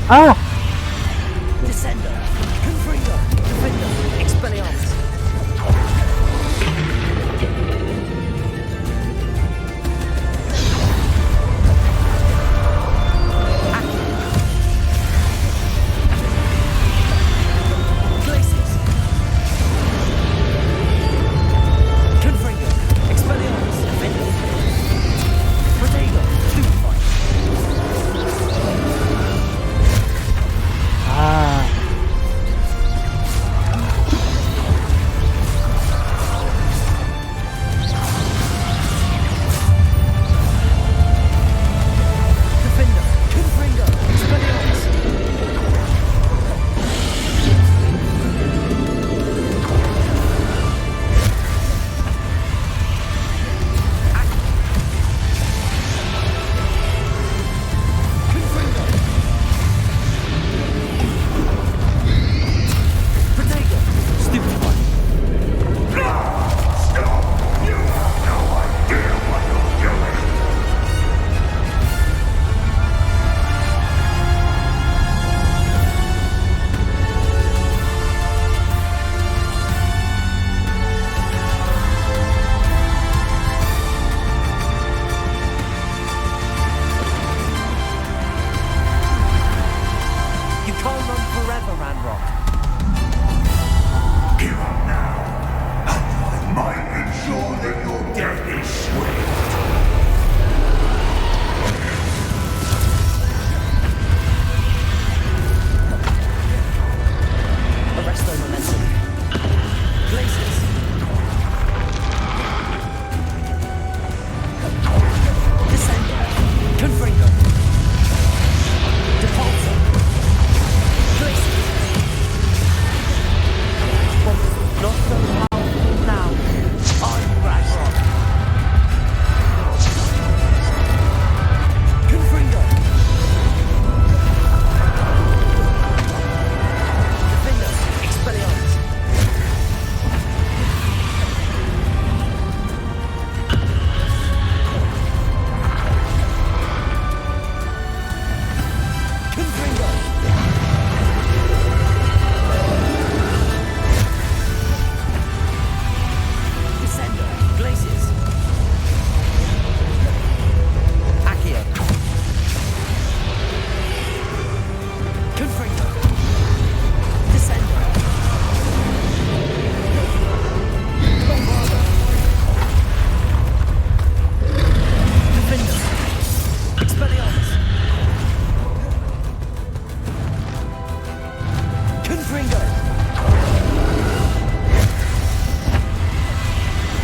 Ah! Descender, Confringo, Defender, Expelliarmus. Glacius. Confringo, Expelliarmus, Defender. Protego, Stupefy.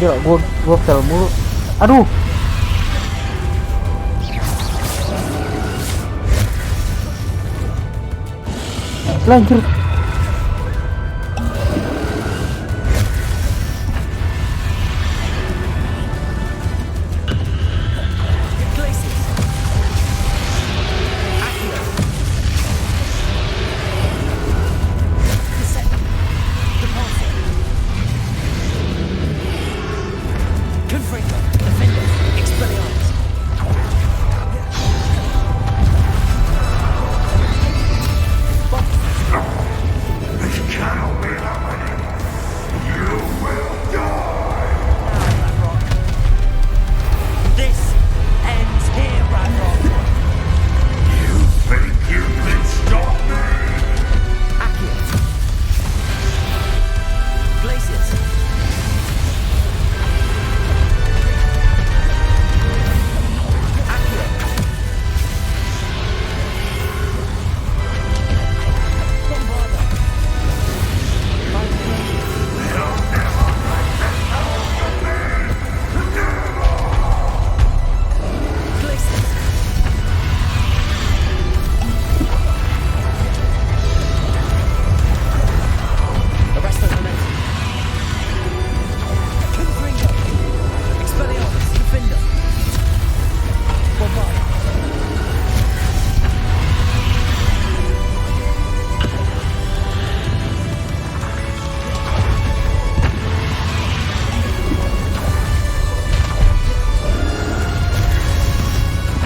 Gila, gua fail mulu. Aduh. Lanjut.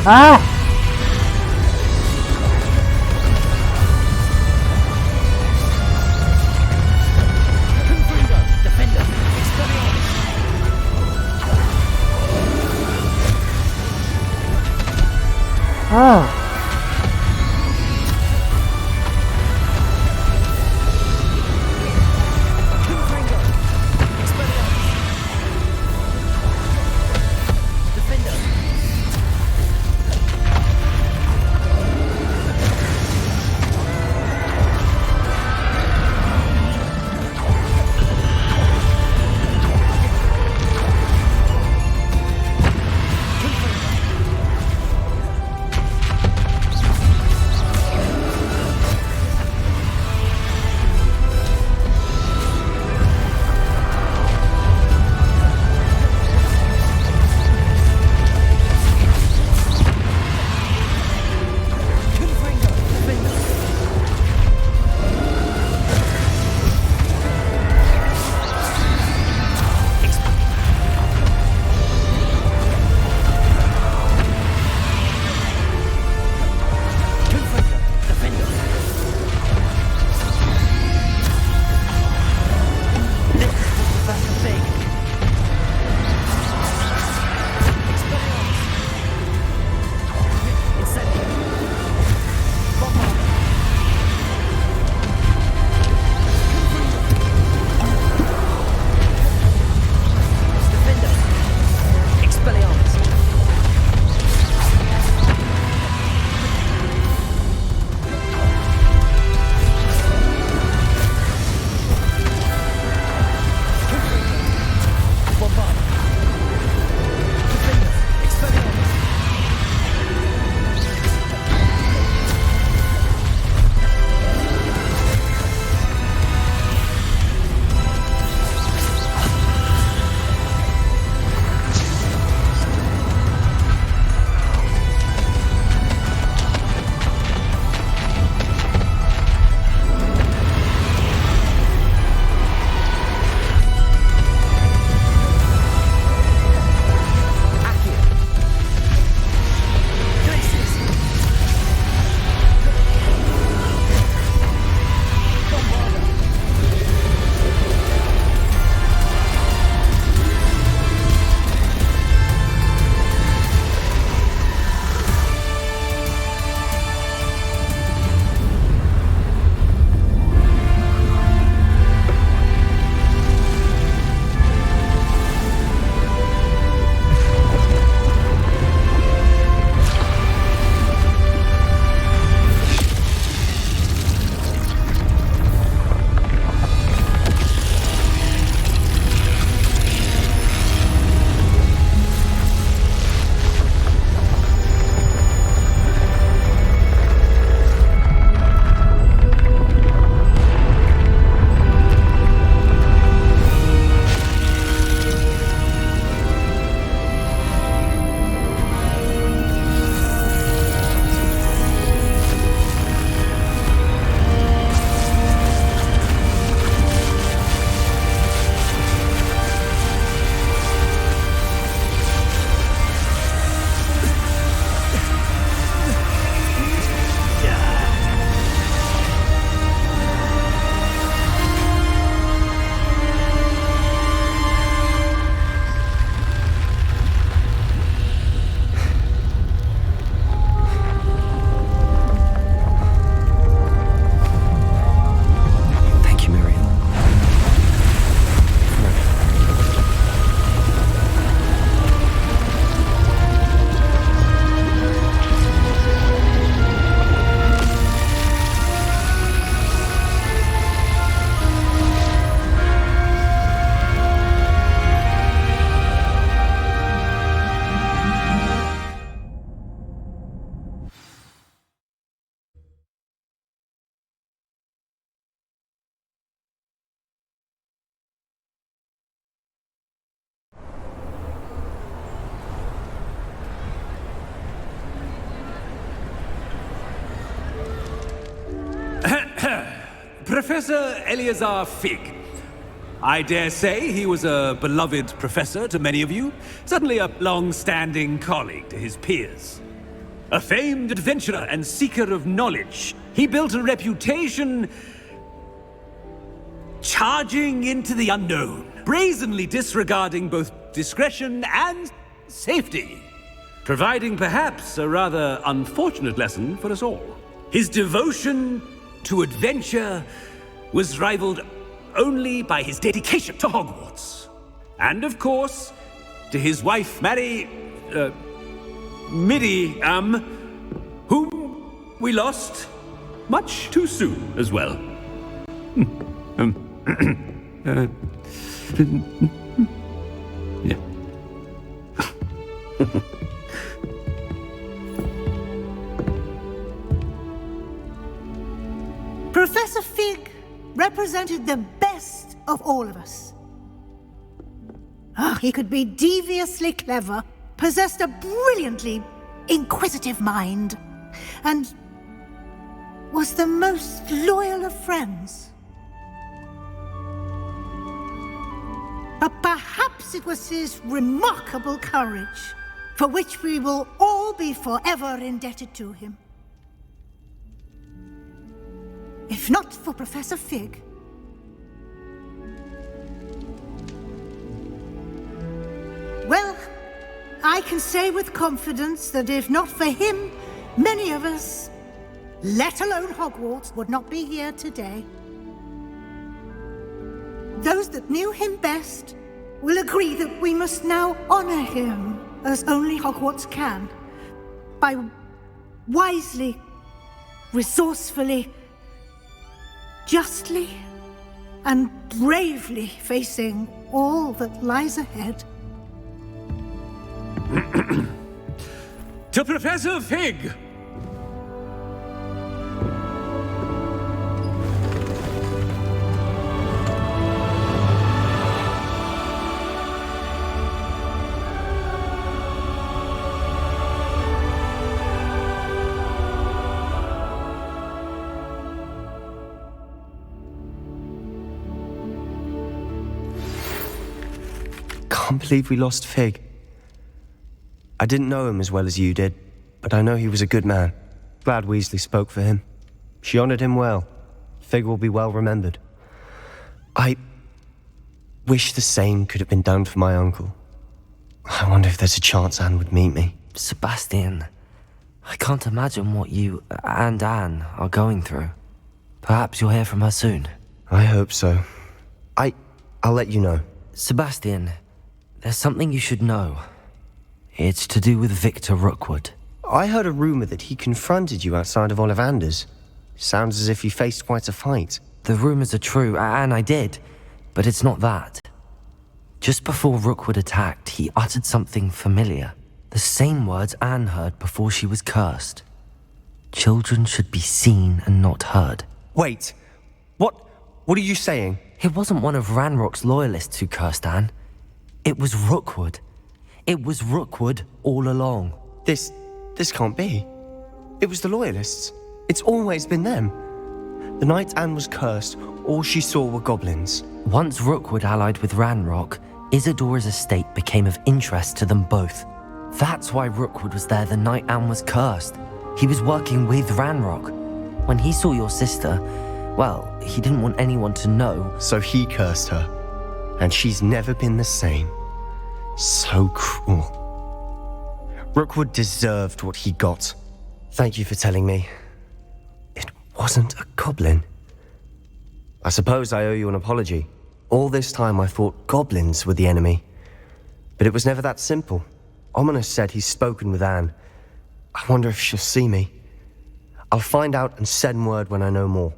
Ah! Ah! Professor Eleazar Fig. I dare say he was a beloved professor to many of you, certainly a long-standing colleague to his peers. A famed adventurer and seeker of knowledge, he built a reputation charging into the unknown, brazenly disregarding both discretion and safety, providing perhaps a rather unfortunate lesson for us all. His devotion to adventure was rivaled only by his dedication to Hogwarts. And of course, to his wife, Midi, whom we lost much too soon as well. Yeah. Professor Fig represented the best of all of us. He could be deviously clever, possessed a brilliantly inquisitive mind, and was the most loyal of friends. But perhaps it was his remarkable courage, for which we will all be forever indebted to him. If not for Professor Fig, well, I can say with confidence that if not for him, many of us, let alone Hogwarts, would not be here today. Those that knew him best will agree that we must now honor him as only Hogwarts can, by wisely, resourcefully, justly, and bravely facing all that lies ahead. To Professor Fig! Can't believe we lost Fig. I didn't know him as well as you did, but I know he was a good man. Glad Weasley spoke for him. She honored him well. Fig will be well remembered. I wish the same could have been done for my uncle. I wonder if there's a chance Anne would meet me. Sebastian, I can't imagine what you and Anne are going through. Perhaps you'll hear from her soon. I hope so. I'll let you know. Sebastian, there's something you should know. It's to do with Victor Rookwood. I heard a rumor that he confronted you outside of Ollivander's. Sounds as if you faced quite a fight. The rumors are true, and I did, but it's not that. Just before Rookwood attacked, he uttered something familiar. The same words Anne heard before she was cursed. Children should be seen and not heard. Wait, what are you saying? It wasn't one of Ranrock's loyalists who cursed Anne. It was Rookwood. It was Rookwood all along. This can't be. It was the Loyalists. It's always been them. The night Anne was cursed, all she saw were goblins. Once Rookwood allied with Ranrock, Isadora's estate became of interest to them both. That's why Rookwood was there the night Anne was cursed. He was working with Ranrock. When he saw your sister, well, he didn't want anyone to know. So he cursed her. And she's never been the same. So cruel. Rookwood deserved what he got. Thank you for telling me. It wasn't a goblin. I suppose I owe you an apology. All this time I thought goblins were the enemy. But it was never that simple. Ominous said he's spoken with Anne. I wonder if she'll see me. I'll find out and send word when I know more.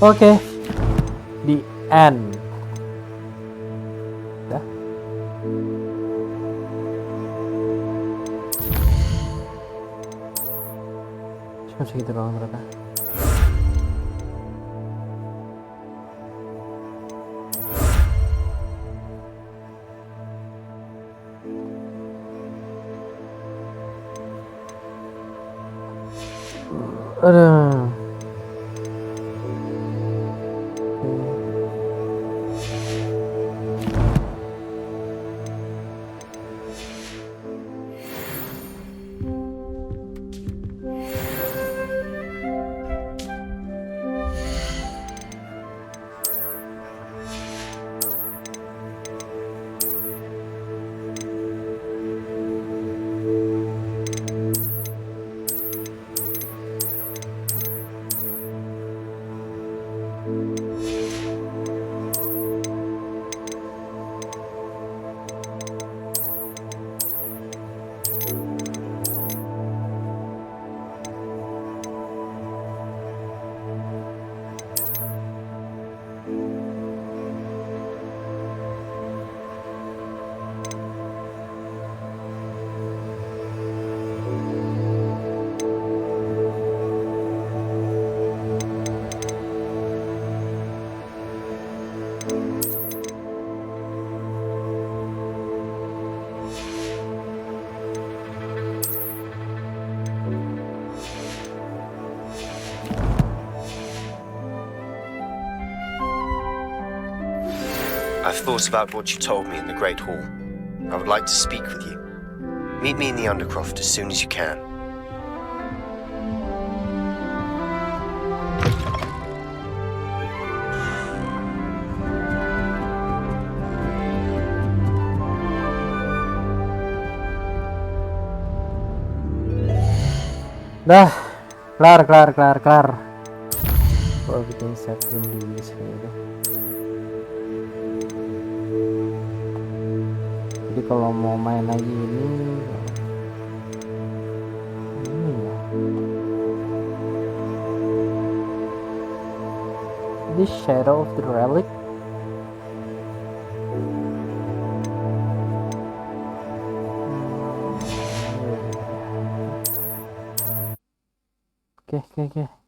Oke, di end. Dah. Cuma segitu doang ternyata. Aduh. I've thought about what you told me in the Great Hall. I would like to speak with you. Meet me in the Undercroft as soon as you can. Dah, kelar. Gua bikin setting di sini deh. Jadi kalau mau main lagi ini ya. This Shadow of the Relic. Oke.